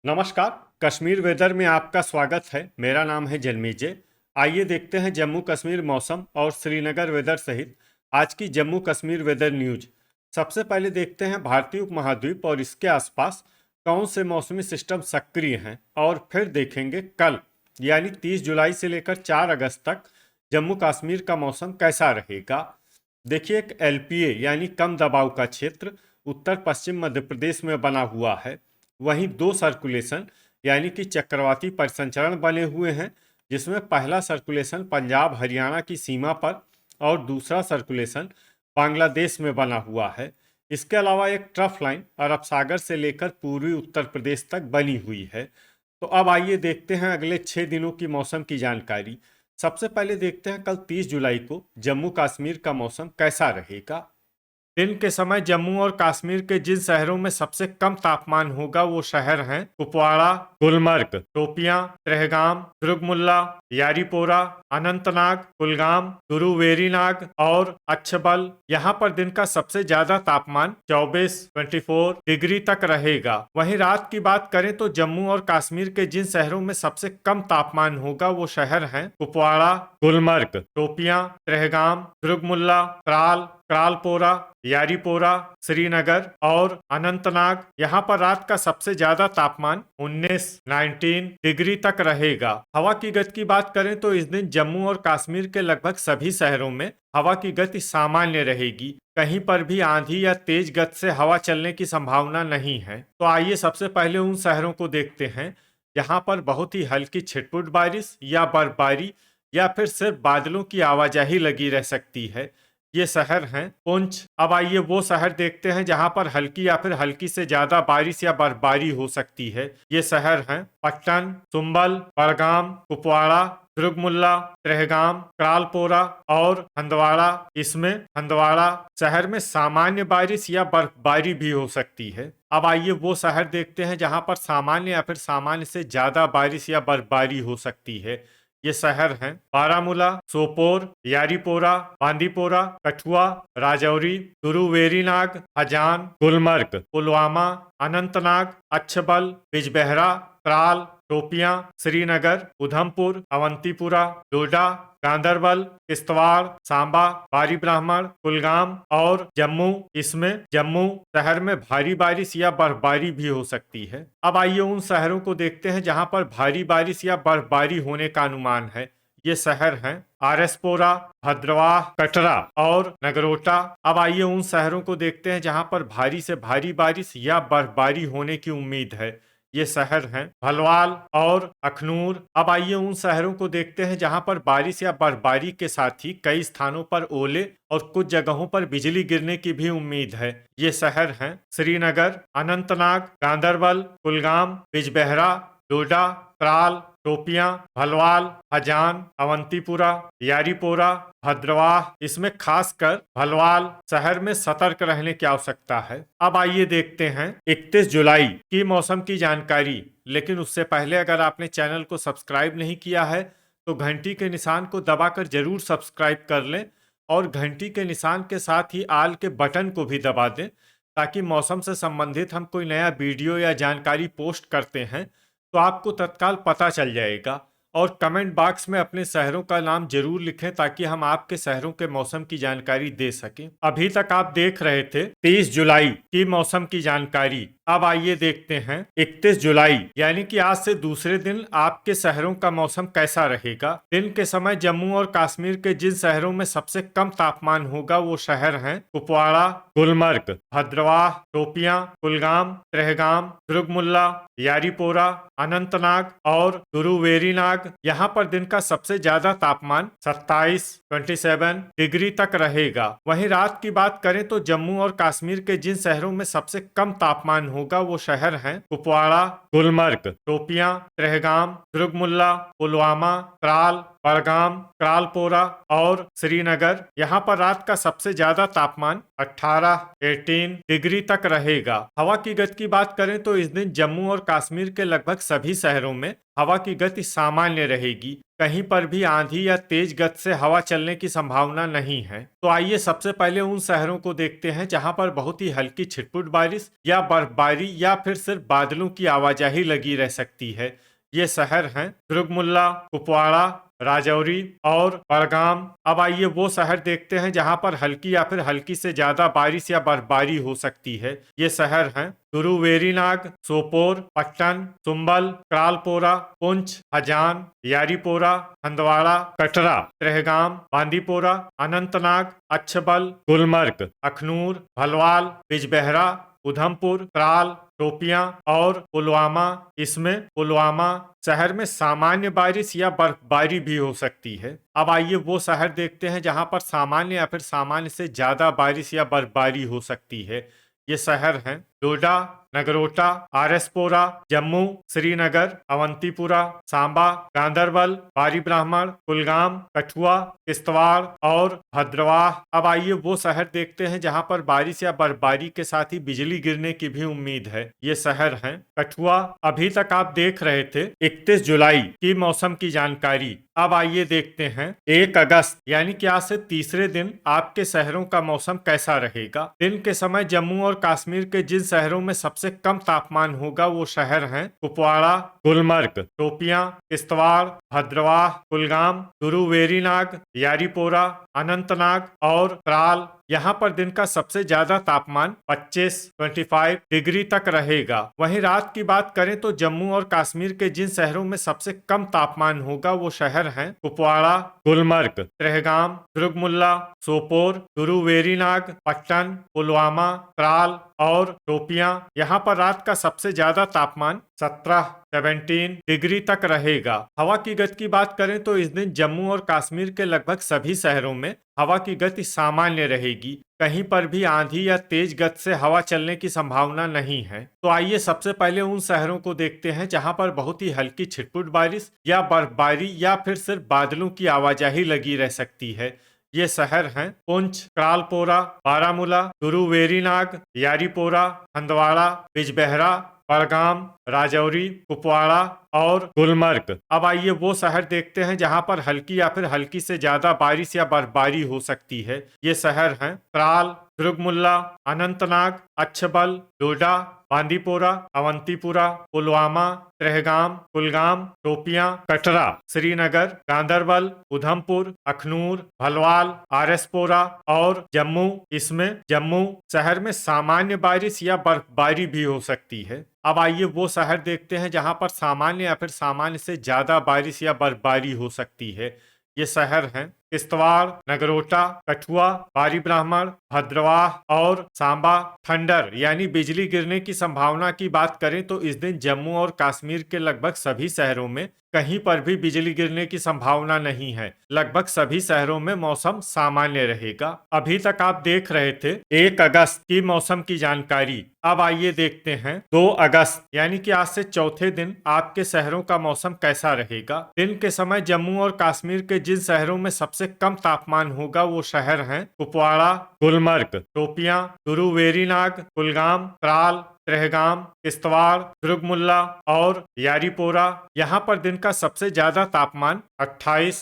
नमस्कार। कश्मीर वेदर में आपका स्वागत है। मेरा नाम है जन्मेजय। आइए देखते हैं जम्मू कश्मीर मौसम और श्रीनगर वेदर सहित आज की जम्मू कश्मीर वेदर न्यूज। सबसे पहले देखते हैं भारतीय उपमहाद्वीप और इसके आसपास कौन से मौसमी सिस्टम सक्रिय हैं, और फिर देखेंगे कल यानी 30 जुलाई से लेकर 4 अगस्त तक जम्मू कश्मीर का मौसम कैसा रहेगा। देखिए, एक एलपीए यानी कम दबाव का क्षेत्र उत्तर पश्चिम मध्य प्रदेश में बना हुआ है। वहीं दो सर्कुलेशन यानी कि चक्रवाती परिसंचरण बने हुए हैं, जिसमें पहला सर्कुलेशन पंजाब हरियाणा की सीमा पर और दूसरा सर्कुलेशन बांग्लादेश में बना हुआ है। इसके अलावा एक ट्रफ लाइन अरब सागर से लेकर पूर्वी उत्तर प्रदेश तक बनी हुई है। तो अब आइए देखते हैं अगले 6 दिनों की मौसम की जानकारी। सबसे पहले देखते हैं कल 30 जुलाई को जम्मू कश्मीर का मौसम कैसा रहेगा। दिन के समय जम्मू और कश्मीर के जिन शहरों में सबसे कम तापमान होगा वो शहर हैं कुपवाड़ा, गुलमर्ग, शोपियां, त्रेहगाम, दुर्गमुल्ला, यारीपोरा, अनंतनाग, कुलगाम, गुरुवेरीनाग और अच्छबल। यहाँ पर दिन का सबसे ज्यादा तापमान 24 डिग्री तक रहेगा। वहीं रात की बात करें तो जम्मू और कश्मीर के जिन शहरों में सबसे कम तापमान होगा वो शहर हैं कुपवाड़ा, गुलमर्ग, शोपियां, त्रेहगाम, दुर्गमुल्ला, त्राल, त्रालपोरा, यारीपोरा, श्रीनगर और अनंतनाग। यहाँ पर रात का सबसे ज्यादा तापमान 19 डिग्री तक रहेगा। हवा की गति की बात करें तो इस दिन जम्मू और कश्मीर के लगभग सभी शहरों में हवा की गति सामान्य रहेगी। कहीं पर भी आंधी या तेज गति से हवा चलने की संभावना नहीं है। तो आइए सबसे पहले उन शहरों को देखते हैं जहाँ पर बहुत ही हल्की छिटपुट बारिश या बर्फबारी या फिर सिर्फ बादलों की आवाजाही लगी रह सकती है। ये शहर हैं पुंछ। अब आइए वो शहर देखते हैं जहां पर हल्की या फिर हल्की से ज्यादा बारिश या बर्फबारी हो सकती है। ये शहर हैं पट्टन, सुंबल, बड़गाम, कुपवाड़ा, दुर्गमुल्ला, त्रेहगाम, त्रालपोरा और हंदवाड़ा। इसमें हंदवाड़ा शहर में सामान्य बारिश या बर्फबारी भी हो सकती है। अब आइए वो शहर देखते हैं जहां पर सामान्य या फिर सामान्य से ज्यादा बारिश या बर्फबारी हो सकती है। ये शहर हैं बारामूला, सोपोर, यारीपोरा, बांदीपोरा, कठुआ, राजौरी, गुरुवेरीनाग, हजान, गुलमर्ग, पुलवामा, अनंतनाग, अच्छबल, बिजबेहरा, त्राल, शोपियां, श्रीनगर, उधमपुर, अवंतीपुरा, डोडा, गांदरबल, किश्तवाड़, सांबा, बारी ब्राह्मण, कुलगाम और जम्मू। इसमें जम्मू शहर में भारी बारिश या बर्फबारी भी हो सकती है। अब आइए उन शहरों को देखते हैं जहां पर भारी बारिश या बर्फबारी होने का अनुमान है। ये शहर हैं आरएसपोरा, भद्रवाह, कटरा और नगरोटा। अब आइए उन शहरों को देखते हैं जहां पर भारी से भारी बारिश या बर्फबारी होने की उम्मीद है। ये शहर हैं भलवाल और अखनूर। अब आइए उन शहरों को देखते हैं जहां पर बारिश या बर्फबारी के साथ ही कई स्थानों पर ओले और कुछ जगहों पर बिजली गिरने की भी उम्मीद है। ये शहर हैं श्रीनगर, अनंतनाग, गांदरबल, कुलगाम, बिजबेहरा, डोडा, त्राल, शोपियां, भलवाल, हजान, अवंतीपुरा, यारीपोरा, भद्रवाह। इसमें खासकर भलवाल शहर में सतर्क रहने की आवश्यकता है। अब आइए देखते हैं 31 जुलाई की मौसम की जानकारी। लेकिन उससे पहले अगर आपने चैनल को सब्सक्राइब नहीं किया है तो घंटी के निशान को दबाकर जरूर सब्सक्राइब कर लें और घंटी के निशान के साथ ही आल के बटन को भी दबा दें, ताकि मौसम से संबंधित हम कोई नया वीडियो या जानकारी पोस्ट करते हैं तो आपको तत्काल पता चल जाएगा। और कमेंट बॉक्स में अपने शहरों का नाम जरूर लिखें ताकि हम आपके शहरों के मौसम की जानकारी दे सकें। अभी तक आप देख रहे थे 30 जुलाई की मौसम की जानकारी। अब आइए देखते हैं 31 जुलाई यानी कि आज से दूसरे दिन आपके शहरों का मौसम कैसा रहेगा। दिन के समय जम्मू और कश्मीर के जिन शहरों में सबसे कम तापमान होगा वो शहर हैं कुपवाड़ा, गुलमर्ग, भद्रवाह, शोपियां, कुलगाम, त्रेहगाम, दुर्गमुल्ला, यारीपोरा, अनंतनाग और गुरुवेरीनाग। यहाँ पर दिन का सबसे ज्यादा तापमान 27 डिग्री तक रहेगा। वहीं रात की बात करें तो जम्मू और कश्मीर के जिन शहरों में सबसे कम तापमान होगा वो शहर हैं कुपवाड़ा, गुलमर्ग, शोपियां, त्रेहगाम, दुर्गमुल्ला, पुलवामा, त्राल, बड़गाम, त्रालपोरा और श्रीनगर। यहाँ पर रात का सबसे ज्यादा तापमान 18 डिग्री तक रहेगा। हवा की गति की बात करें तो इस दिन जम्मू और कश्मीर के लगभग सभी शहरों में हवा की गति सामान्य रहेगी। कहीं पर भी आंधी या तेज गति से हवा चलने की संभावना नहीं है। तो आइए सबसे पहले उन शहरों को देखते हैं जहां पर बहुत ही हल्की छिटपुट बारिश या बर्फबारी या फिर सिर्फ बादलों की आवाजाही लगी रह सकती है। ये शहर हैं दुर्गमुल्ला, कुपवाड़ा, राजौरी और बड़गाम। अब आइए वो शहर देखते हैं जहां पर हल्की या फिर हल्की से ज्यादा बारिश या बर्फबारी हो सकती है। ये शहर हैं तुरुवेरीनाग, सोपोर, पट्टन, सुंबल, त्रालपोरा, पुंछ, हजान, यारीपोरा, हंदवाड़ा, कटरा, त्रेहगाम, बांदीपोरा, अनंतनाग, अच्छबल, गुलमर्ग, अखनूर, भलवाल, बिजबेहरा, उधमपुर, त्राल, शोपियां और पुलवामा। इसमें पुलवामा शहर में सामान्य बारिश या बर्फबारी भी हो सकती है। अब आइए वो शहर देखते हैं जहां पर सामान्य या फिर सामान्य से ज्यादा बारिश या बर्फबारी हो सकती है। ये शहर हैं डोडा, नगरोटा, आरएसपोरा, जम्मू, श्रीनगर, अवंतीपुरा, सांबा, गांदरबल, बारी ब्राह्मण, कुलगाम, कठुआ, किश्तवाड़ और भद्रवाह। अब आइए वो शहर देखते हैं जहां पर बारिश या बर्फबारी के साथ ही बिजली गिरने की भी उम्मीद है। ये शहर हैं कठुआ। अभी तक आप देख रहे थे 31 जुलाई की मौसम की जानकारी। अब आइए देखते हैं 1 अगस्त यानी कि आज से तीसरे दिन आपके शहरों का मौसम कैसा रहेगा। दिन के समय जम्मू और कश्मीर के जिन शहरों में सबसे कम तापमान होगा वो शहर हैं कुपवाड़ा, गुलमर्ग, शोपियां, किश्तवाड़, भद्रवाह, कुलगाम, तुरुवेरीनाग, यारीपोरा, अनंतनाग और त्राल। यहाँ पर दिन का सबसे ज्यादा तापमान 25 डिग्री तक रहेगा। वहीं रात की बात करें तो जम्मू और कश्मीर के जिन शहरों में सबसे कम तापमान होगा वो शहर हैं कुपवाड़ा, गुलमर्ग, त्रेहगाम, दुर्गमुल्ला, सोपोर, तुरुवेरीनाग, पट्टन, पुलवामा, त्राल और शोपियां। यहाँ पर रात का सबसे ज्यादा तापमान 17 डिग्री तक रहेगा। हवा की गति की बात करें तो इस दिन जम्मू और कश्मीर के लगभग सभी शहरों में हवा की गति सामान्य रहेगी। कहीं पर भी आंधी या तेज गति से हवा चलने की संभावना नहीं है। तो आइए सबसे पहले उन शहरों को देखते हैं जहां पर बहुत ही हल्की छिटपुट बारिश या बर्फबारी या फिर सिर्फ बादलों की आवाजाही लगी रह सकती है। ये शहर हैं पुंछ, त्रालपोरा, बारामूला, तुरुवेरीनाग, यारीपोरा, हंदवाड़ा, बिजबेहरा, बड़गाम, राजौरी, कुपवाड़ा और गुलमर्ग। अब आइए वो शहर देखते हैं जहां पर हल्की या फिर हल्की से ज्यादा बारिश या बर्फबारी हो सकती है। ये शहर हैं त्राल, दुर्गमुल्ला, अनंतनाग, अच्छबल, डोडा, बांदीपोरा, अवंतीपुरा, पुलवामा, त्रेहगाम, कुलगाम, शोपियां, कटरा, श्रीनगर, गांदरबल, उधमपुर, अखनूर, भलवाल, आरएसपोरा और जम्मू। इसमें जम्मू शहर में सामान्य बारिश या बर्फबारी भी हो सकती है। अब आइए वो शहर देखते हैं जहां पर सामान्य या फिर सामान्य से ज्यादा बारिश या बर्फबारी हो सकती है। ये शहर हैं किश्तवाड़, नगरोटा, कठुआ, बारी ब्राह्मण, भद्रवाह और सांबा। थंडर यानी बिजली गिरने की संभावना की बात करें तो इस दिन जम्मू और कश्मीर के लगभग सभी शहरों में कहीं पर भी बिजली गिरने की संभावना नहीं है। लगभग सभी शहरों में मौसम सामान्य रहेगा। अभी तक आप देख रहे थे 1 अगस्त की मौसम की जानकारी। अब आइए देखते हैं 2 अगस्त यानी कि आज से चौथे दिन आपके शहरों का मौसम कैसा रहेगा। दिन के समय जम्मू और कश्मीर के जिन शहरों में सबसे कम तापमान होगा वो शहर हैं कुपवाड़ा, गुलमर्ग, शोपियां, तुरुवेरीनाग, कुलगाम, त्राल, त्रेहगाम, किश्तवाड़, दुर्गमुल्ला और यारीपोरा। यहाँ पर दिन का सबसे ज्यादा तापमान 28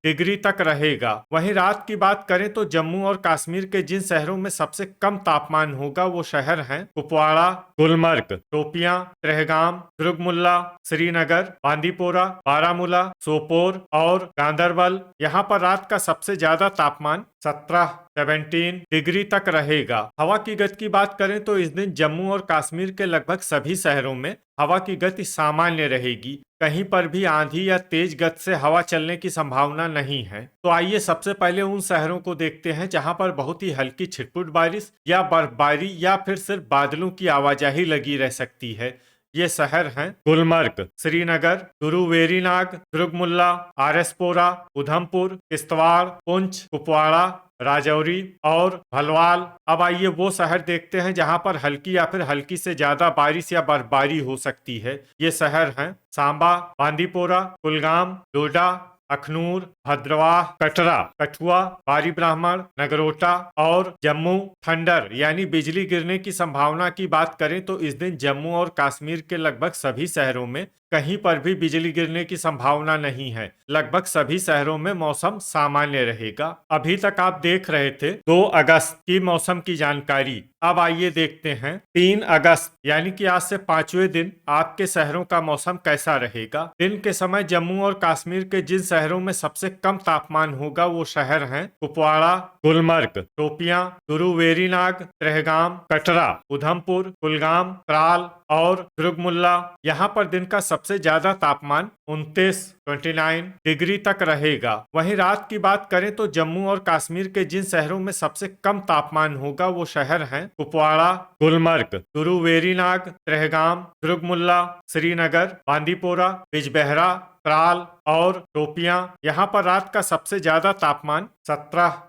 डिग्री तक रहेगा। वहीं रात की बात करें तो जम्मू और कश्मीर के जिन शहरों में सबसे कम तापमान होगा वो शहर हैं कुपवाड़ा, गुलमर्ग, शोपियां, त्रेहगाम, दुर्गमुल्ला, श्रीनगर, बांदीपोरा, बारामूला, सोपोर और गांदरबल। यहाँ पर रात का सबसे ज्यादा तापमान 17 डिग्री तक रहेगा। हवा की गति की बात करें तो इस दिन जम्मू और कश्मीर के लगभग सभी शहरों में हवा की गति सामान्य रहेगी। कहीं पर भी आंधी या तेज गति से हवा चलने की संभावना नहीं है। तो आइए सबसे पहले उन शहरों को देखते हैं जहां पर बहुत ही हल्की छिटपुट बारिश या बर्फबारी या फिर सिर्फ बादलों की आवाजाही लगी रह सकती है। ये शहर हैं गुलमर्ग, श्रीनगर, तुरुवेरीनाग, दुर्गमुल्ला, आरएसपोरा, उधमपुर, किश्तवाड़, पुंछ, कुपवाड़ा, राजौरी और भलवाल। अब आइए वो शहर देखते हैं जहां पर हल्की या फिर हल्की से ज्यादा बारिश या बर्फबारी हो सकती है। ये शहर हैं सांबा, बांदीपोरा, कुलगाम, डोडा, अखनूर, भद्रवाह, कटरा, कठुआ, बारी ब्राह्मण, नगरोटा और जम्मू थंडर यानी बिजली गिरने की संभावना की बात करें तो इस दिन जम्मू और कश्मीर के लगभग सभी शहरों में कहीं पर भी बिजली गिरने की संभावना नहीं है। लगभग सभी शहरों में मौसम सामान्य रहेगा। अभी तक आप देख रहे थे 2 अगस्त की मौसम की जानकारी। अब आइए देखते हैं 3 अगस्त यानी कि आज से 5वें दिन आपके शहरों का मौसम कैसा रहेगा। दिन के समय जम्मू और कश्मीर के जिन शहरों में सबसे कम तापमान होगा वो शहर हैं कुपवाड़ा, गुलमर्ग, शोपियां, गुरु वेरीनाग, त्रेहगाम, कटरा, उधमपुर, कुलगाम, त्राल और दुर्गमुल्ला। यहाँ पर दिन का सबसे ज्यादा तापमान 29 डिग्री तक रहेगा। वहीं रात की बात करें तो जम्मू और कश्मीर के जिन शहरों में सबसे कम तापमान होगा वो शहर हैं कुपवाड़ा, गुलमर्ग, गुरु वेरीनाग, त्रेहगाम, दुर्गमुल्ला, श्रीनगर, बांदीपोरा, बिजबेहरा, त्राल और शोपियां। यहाँ पर रात का सबसे ज्यादा तापमान 17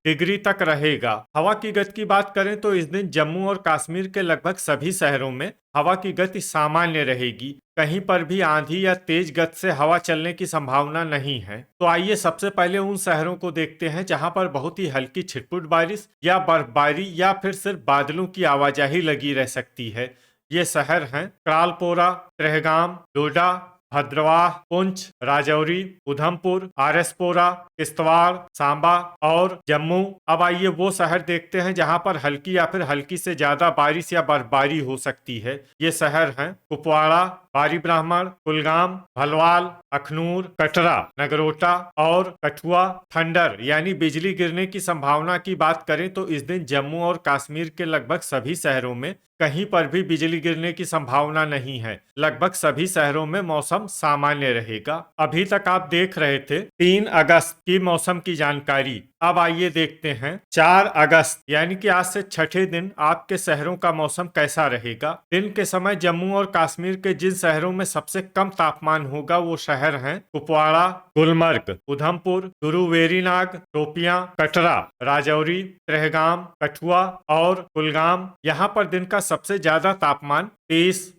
डिग्री तक रहेगा। हवा की गति की बात करें तो इस दिन जम्मू और कश्मीर के लगभग सभी शहरों में हवा की गति सामान्य रहेगी। कहीं पर भी आंधी या तेज गति से हवा चलने की संभावना नहीं है। तो आइए सबसे पहले उन शहरों को देखते हैं जहां पर बहुत ही हल्की छिटपुट बारिश या बर्फबारी या फिर सिर्फ बादलों की आवाजाही लगी रह सकती है। ये शहर हैं त्रालपोरा, त्रेहगाम, डोडा, भद्रवाह, पुंछ, राजौरी, उधमपुर, आरएसपोरा, किश्तवाड़, सांबा और जम्मू। अब आइए वो शहर देखते हैं जहां पर हल्की या फिर हल्की से ज्यादा बारिश या बर्फबारी हो सकती है। ये शहर हैं कुपवाड़ा, बारी ब्राह्मण, कुलगाम, भलवाल, अखनूर, कटरा, नगरोटा और कठुआ। थंडर यानी बिजली गिरने की संभावना की बात करें तो इस दिन जम्मू और कश्मीर के लगभग सभी शहरों में कहीं पर भी बिजली गिरने की संभावना नहीं है। लगभग सभी शहरों में मौसम सामान्य रहेगा। अभी तक आप देख रहे थे 3 अगस्त की मौसम की जानकारी। अब आइए देखते हैं 4 अगस्त यानी कि आज से छठे दिन आपके शहरों का मौसम कैसा रहेगा। दिन के समय जम्मू और कश्मीर के जिन शहरों में सबसे कम तापमान होगा वो शहर हैं कुपवाड़ा, गुलमर्ग, उधमपुर, गुरु वेरीनाग, शोपियां, कटरा, राजौरी, त्रेहगाम, कठुआ और कुलगाम। यहाँ पर दिन का सबसे ज्यादा तापमान 30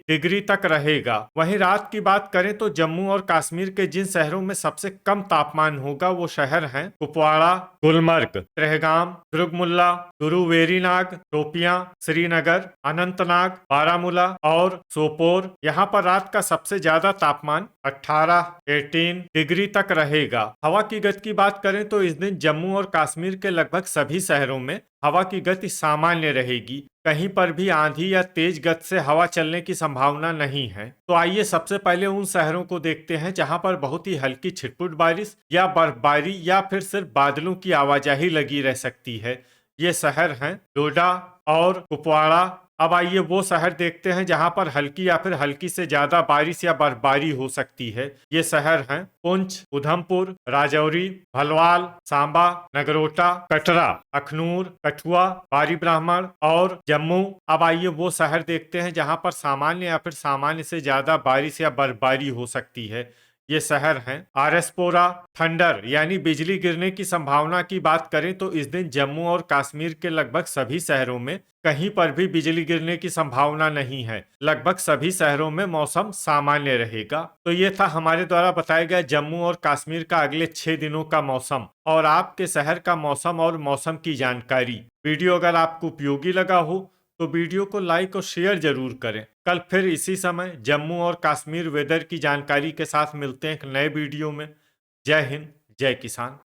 डिग्री तक रहेगा। वहीं रात की बात करें तो जम्मू और कश्मीर के जिन शहरों में सबसे कम तापमान होगा वो शहर हैं कुपवाड़ा, गुलमर्ग, त्रेहगाम, दुर्गमुल्ला, गुरु वेरीनाग, शोपियां, श्रीनगर, अनंतनाग, बारामूला और सोपोर। यहाँ पर रात का सबसे ज्यादा तापमान 18 डिग्री तक रहेगा। हवा की गति की बात करें तो इस दिन जम्मू और कश्मीर के लगभग सभी शहरों में हवा की गति सामान्य रहेगी। कहीं पर भी आंधी या तेज गति से हवा चलने की संभावना नहीं है। तो आइए सबसे पहले उन शहरों को देखते हैं जहां पर बहुत ही हल्की छिटपुट बारिश या बर्फबारी या फिर सिर्फ बादलों की आवाजाही लगी रह सकती है। ये शहर हैं डोडा और कुपवाड़ा। अब आइए वो शहर देखते हैं जहां पर हल्की या फिर हल्की से ज्यादा बारिश या बर्फबारी हो सकती है। ये शहर हैं पुंछ, उधमपुर, राजौरी, भलवाल, सांबा, नगरोटा, कटरा, अखनूर, कठुआ, बारी ब्राह्मण और जम्मू। अब आइए वो शहर देखते हैं जहां पर सामान्य या फिर सामान्य से ज्यादा बारिश या बर्फबारी हो सकती है। ये शहर हैं आरएसपोरा। थंडर यानी बिजली गिरने की संभावना की बात करें तो इस दिन जम्मू और कश्मीर के लगभग सभी शहरों में कहीं पर भी बिजली गिरने की संभावना नहीं है। लगभग सभी शहरों में मौसम सामान्य रहेगा। तो ये था हमारे द्वारा बताया गया जम्मू और कश्मीर का अगले 6 दिनों का मौसम और आपके शहर का मौसम और मौसम की जानकारी। वीडियो अगर आपको उपयोगी लगा हो तो वीडियो को लाइक और शेयर जरूर करें। कल फिर इसी समय जम्मू और कश्मीर वेदर की जानकारी के साथ मिलते हैं एक नए वीडियो में। जय हिंद, जय किसान।